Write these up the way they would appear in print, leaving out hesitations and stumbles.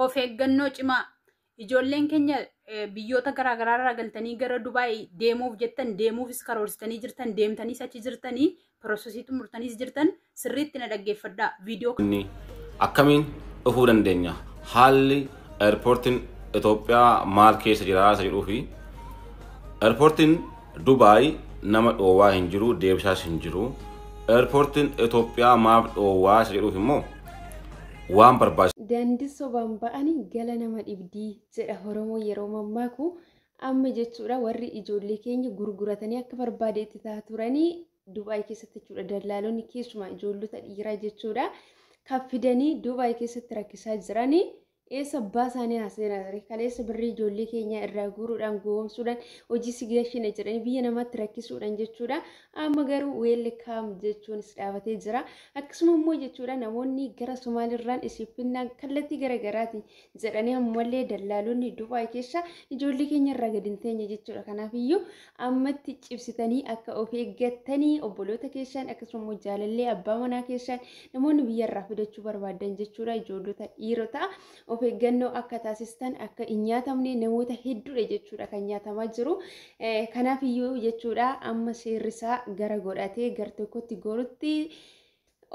Of eeggannoo cimaa ijoolleen keenya biyyoota garaagaraa irraa galtanii gara Dubaay deemuuf jettan deemuufis karoorsitanii jirtan deemtaniis achi jirtanii piroosesii xumurtaniis jirtan sirriitti na dhaggeeffadhaa viidiyoo Inni akkamiin dhufuu dandeenya haalli eerpoortiin Itoophiyaa maal keessa jira isa jedhuu fi eerpoortiin Dubaay nama dhoowwaa hin jiru deebisaas hin jiru eerpoortiin Itoophiyaa maaf dhoowwaa isa jedhuuf immoo waan barbaachisu Dandiso bamba'anii gala nama dhibdii jedha Oromoo yeroo mammaaku amma jechuudha warri ijoollee keenya gurguratanii akka barbaadeetti ta'a turanii Dubaay keessatti jechuudha dallaalonni keessumaa ijoollota dhiiraa jechuudha kan fidanii Dubaay keessatti rakkisaa jiranii eessa baasaanii haaseenaa kaleessa birrii ijoollee keenya irraa guuruudhaan goomsuudhaan hojii sigashina jedhanii biyya namatti rakkisuudhaan jechuudha amma garuu weelkaam jechuunis dhaabatee jira akkasuma immoo jechuudha namoonni gara Somaaliirraan isifinnaan kallattii garaagaraatiin jedhanii ammallee dallaalonni Dubaay keessa ijoollee keenya irraa gadi hin teenye jechuudha kanaaf iyyuu ammatti cibsitanii akka of eeggatanii obboloota keessaan akkasuma immoo jaalallee abbaa manaa keessaan namoonni biyya irraa fidachuu barbaadan jechuudha ijoollota dhiirota of eeggannoo akka taasistan akka hin nyaatamne namoota hedduudha jechuudha kan nyaatamaa jiru kanaaf iyyuu jechuudha amma seerrisaa gara godhatee gar tokkotti gorutti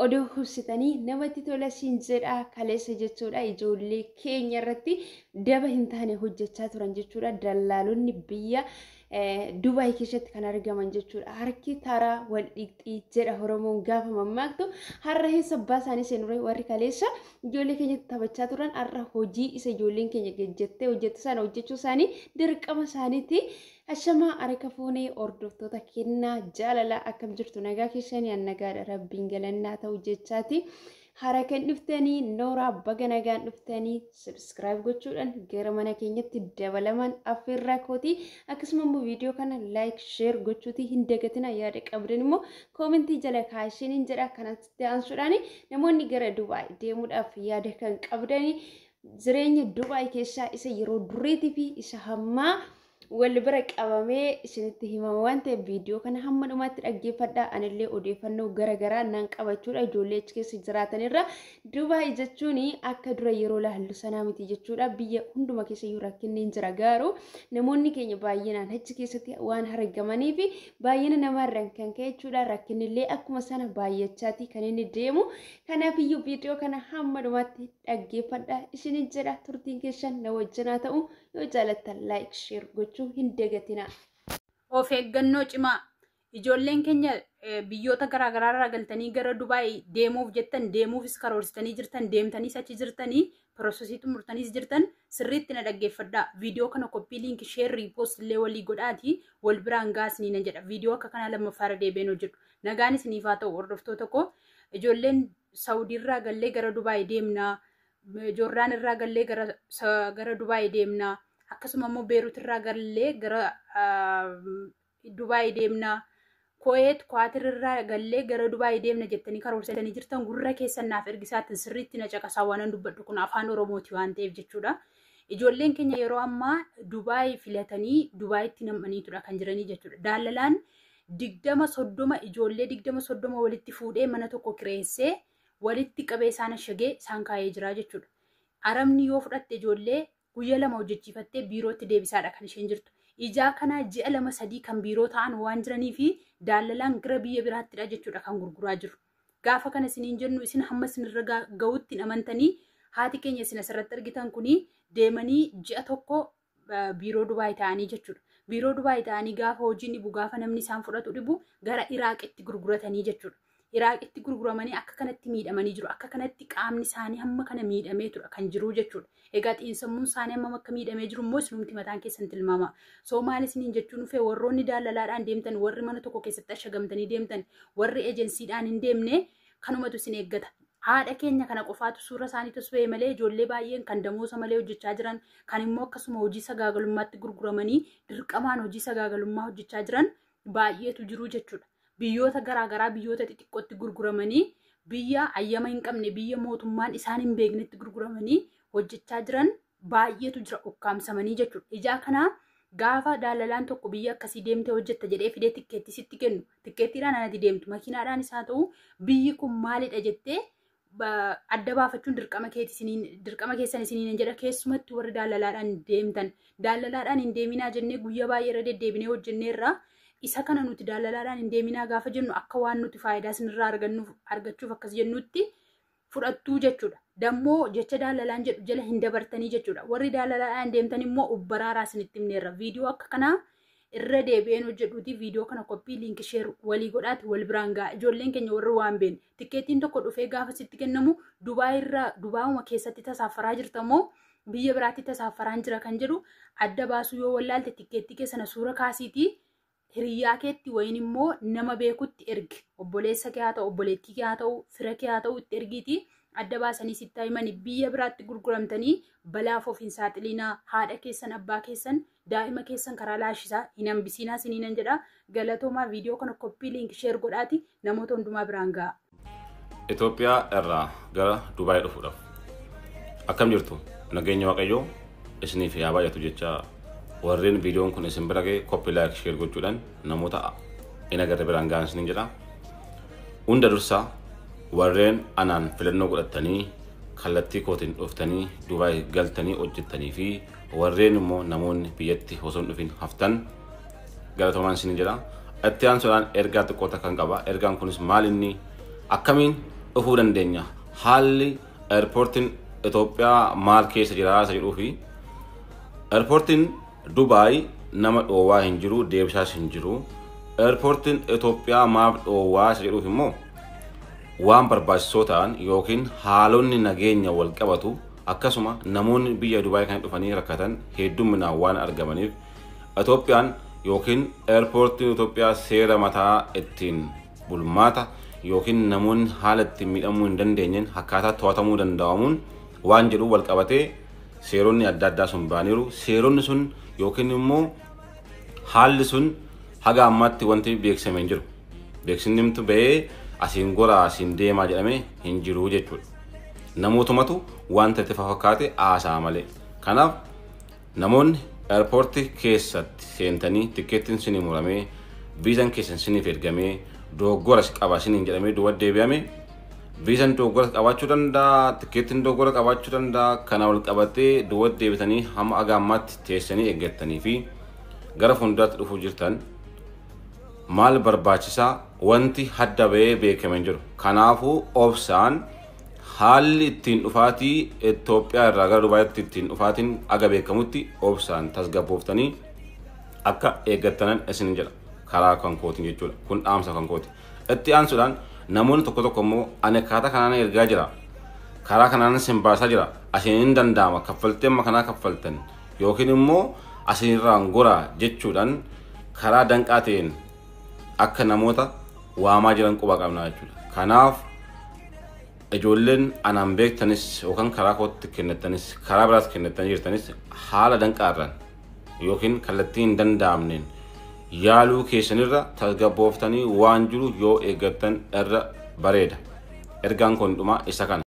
odoo hubsitanii namatti tola siin jedha kaleessa jechuudha ijoollee keenya irratti daba hin taane hojjechaa turan jechuudha dallaalonni biyya Dubaay keessatti kan argaman jechuudha harki taraa wal dhiqxii jedha Oromoon gaafa mammaaktu har'a heessa baasaanii seenuree warri kaleessa ijoollee keenya taphachaa turan har'a hojii isa ijoolleen keenya gajjattee hojjettu sana hojjechuu isaanii dirqama isaaniitti ashamaa harka fuunee hordoftoota kennaa jaalala akkam jirtu nagaa keessanii nagaadha rabbiin galannaa ta'u jechaati harakan dhuftanii Nooraa baga nagaan dhuftanii subscribe gochuudhaan gara mana keenyatti dabalaman affeerraa kooti akkasuma immoo viidiyoo kana like share gochuutii hin dagatina yaada qabdan immoo koomentii jala kaashiniin jedha kanatti aansuudhaan namoonni gara Dubaay deemuudhaaf yaada kan qabdanii jireenya Dubaay keessaa isa yeroo duriitii fi isa hammaa wal bira qabamee isinitti himama waan ta'eef viidiyoo kana hamma dhumaatti dhaggeeffadhaa anillee odeeffannoo garaagaraa nan qabachuudha ijoollee achi keessa jiraatanirra Dubaay jechuun akka dura yeroo laallu sanaa miti jechuudha biyya hunduma keessa iyyuu rakkinni hin jira garuu namoonni keenya baay'inaan achi keessatti waan argamanii fi baay'ina namaarraan kan ka'e jechuudha rakkinnillee akkuma sana baay'achaati kan inni deemu kanaaf iyyuu viidiyoo kana hamma dhumaatti dhaggeeffadhaa isinin jedha turtiin keessan na wajjinaa ta'u yoo jaalattan like share gochuu hin dagatina. Of eeggannoo cimaa ijoolleen keenya biyyoota garaagaraa irraa galtanii gara Dubaay deemuuf jettan deemuufis karoorsitanii jirtan deemtaniis achi jirtanii piroosesii xumurtaniis jirtan sirriitti na dhaggeeffadhaa viidiyoo kana koppii liinkii sheer riipost illee walii godhaatii wal biraan gaasnii na jedha viidiyoo akka kanaa lammaffaarra deebiin hojjedhu nagaan isiniif haa ta'u hordoftoota koo ijoolleen Saawudii irraa gallee gara Dubaay deemnaa Joordaan irraa gallee gara Dubaay deemnaa akkasuma immoo Beerut irraa gallee gara Dubaay deemnaa Kuwaatir irraa gallee gara Dubaay deemna jettanii karoorsitanii jirtan gurra keessan naaf ergisaatti sirriitti na caqasaa waan dubbadhu kun afaan Oromooti waan ta'eef jechuudha. Ijoolleen keenya yeroo ammaa Dubaay filatanii Dubaayitti nam'aniitudha kan jiranii jechuudha. Daalalaan 20-30 ijoollee 20-30 walitti fuudhee mana tokko kireessee walitti qabee isaan ashagee isaan kaayee jira jechuudha. Arabni yoo fudhatte ijoollee guyyaa lama hojjechiifattee biirootti deebisaadha kan isheen jirtu. Ijaa kana ji'a 2-3 kan biiroo ta'an waan jiranii fi daalalaan gara biyya biraattidha jechuudha kan gurguraa jiru. Gaafa kana isiniin jennu isin hamma isinirra ga'utti amantanii haati keenya isin asirratti argitan kuni deemanii ji'a tokko biiroo Dubaay ta'anii jechuudha. Biiroo Dubaay ta'anii gaafa hojiin dhibu gaafa namni isaan fudhatu dhibu gara Iraaqitti gurguratanii jechuudha. Iraaqitti gurguramanii akka kanatti miidhamanii jiru. Akka kanatti qaamni isaanii hamma kana miidhamee tura kan jiru jechuudha. Egaa xiinsammuun isaanii hamma akka miidhamee jiru immoo isinumti mataan keessan tilmaama. Soomaalis isiniin jechuun dhufee warroonni daalalaadhaan deemtan, warri mana tokko keessatti ashagamtanii deemtan, warri ejensiidhaan hin deemne kanumatu isin eeggata. Haadha keenya kana qofaatu suura isaaniitu ta'e malee ijoollee baay'een kan damoosa malee hojjechaa jiran kan immoo akkasuma hojii sagaagalummaatti gurguramanii dirqamaan hojii sagaagalummaa hojjechaa jiran baay'eetu jiru jechuudha. Biyyoota garaagaraa biyyoota xixiqqootti gurguramanii biyya ayyama hin qabne biyya mootummaan isaan hin beeknetti gurguramanii hojjechaa jiran baay'eetu jira ukkaamsamanii jechuudha. Ijaa kanaa gaafa daalalaan tokko biyya akkasii deemtee hojjetta jedhee fidee tikkeetti sitti kennu tikkeettiidhaan anati deemtu makiinaadhaan isaa ta'u biyyi kun maalidha jettee adda baafachuun dirqama keessan isiniin jedha. Keessumatti warri daalalaadhaan deemtan daalalaadhaan hin deeminaa jennee guyyaa baay'ee irra deddeebinee hojjenneerra. Isa kana nuti daalalaadhaan hin deeminaa gaafa jennu akka waan nuti faayidaa isinirraa argachuuf akkas jennutti fudhattuu jechuudha. Dammoo jecha daalalaan jedhu jala hin dabartanii jechuudha. Warri daalalaadhaan deemtan immoo ubbaraaraa isinitti himneerra. Viidiyoo akka kanaa irra deebi'een hojjedhuuti. Viidiyoo kana koppii liinki sheer walii godhaati wal biraan ga'a. Ijoolleen keenya warri waan beekne tikkeettiin tokko dhufee gaafa sitti kennamu Dubaayuma keessatti tasaaffaraa jirta moo biyya biraatti tasaaffaraan jira kan jedhu adda baasuu yoo wallaalte tikkeettii keessana suura kaasiitii hiriyaa keetti wayin immoo nama beekutti ergi. Obboleessa kee haa ta'u, obboleettii kee haa ta'u, fira kee haa ta'u itti ergiiti. Adda baasanii sitti himanii biyya biraatti gurguramtanii balaaf of hin saaxilinaa. Haadha keessan, abbaa keessan, daa'ima keessan karaa laashisaa hin hambisiinaa siniinan jedha. Galatoomaa viidiyoo kana koppii liinki sheer godhaati namoota hundumaa biraan ga'a. Itoophiyaa irraa gara Dubaay dhufuudhaaf akkam jirtu nageenya waaqayyoo isiniif yaa baay'atu jecha warreen viidiyoon kun isin bira ga'e koppii laayik sheer gochuudhaan namoota hin agarre biraan ga'an isiniin jedha. Hunda dursaa warreen anaan filannoo godhattanii kallattii kootiin dhuftanii Dubaay galtanii hojjettanii fi warreen immoo namoonni biyyatti osoo hin dhufin haftan galatoomaan isiniin jedha. Itti aansuudhaan ergaa xiqqoota kan qaba. Ergaan kunis maal inni akkamiin dhufuu dandeenya? Haalli eerpoortiin Itoophiyaa maal keessa jira isa jedhuu fi eerpoortiin Dubaay nama dhoowwaa hin jiru, deebisaas hin jiru. Eerpoortiin Itoophiyaa maaf dhoowwaa isa jedhuuf immoo waan barbaachisoo ta'an yookiin haalonni nageenya wal qabatu akkasuma namoonni biyya Dubaay kan dhufanii rakkatan hedduminaan waan argamaniif Itoophiyaan yookiin eerpoortiin Itoophiyaa seera mataa ittiin bulmaata yookiin namoonni haala ittiin miidhamuu hin dandeenyeen akkaataa to'atamuu danda'amuun waan jedhu wal qabatee seeronni adda addaa sun baaniiru. Seeronni sun yookiin immoo haalli sun haga ammaatti wanti beeksifamee hin jiru. Beeksifni himtu ba'ee asiin goraa asiin deemaa jedhamee hin jiru jechuudha. Namootumatu wanta itti fakkaate haasaa malee. Kanaaf namoonni eerpoortii keessatti seentanii tikkeettiin sinii muramee viizaan keessan siniif ergamee doggoras qaba siniin jedhamee duuba deebi'ame viizaan doggora qabaachuu danda'a, tikkeettiin doggora qabaachuu danda'a. Kana wal qabatee duuba deebitanii hamma haga ammaatti teessanii eeggattanii fi gara fuulduraatti dhufuu jirtan maal barbaachisaa wanti hadda ba'ee beekamee jiru. Kanaafuu obsaan haalli ittiin dhufaatii Itoophiyaa irraa gara Dubaayitti ittiin dhufaatiin aga beekamutti obsaan tasgabbooftanii akka eeggattanan isin jedha. Karaa kan kootiin jechuudha. Kun dhaamsa kan kooti. Itti aansuudhaan namoonni tokko immoo ani akkaataa kanaan ergaa jira. Karaa kanaan isin baasaa jira. Asiin hin danda'ama kaffaltee amma kanaa kaffaltan yookiin immoo asiirraan goraa jechuudhaan karaa danqaa ta'een akka namoota waamaa jiran quba qabna jechuudha. Kanaaf ijoolleen anaan beektanis yookaan karaa kootti kennattanis karaa biraas kennattanii jirtanis haala danqaarraan yookiin kallattii hin danda'amneen yaaluu keessanirra tasgabbooftanii waan jiru yoo eeggattan irra bareeda. Ergaan kun dhuma isa kana.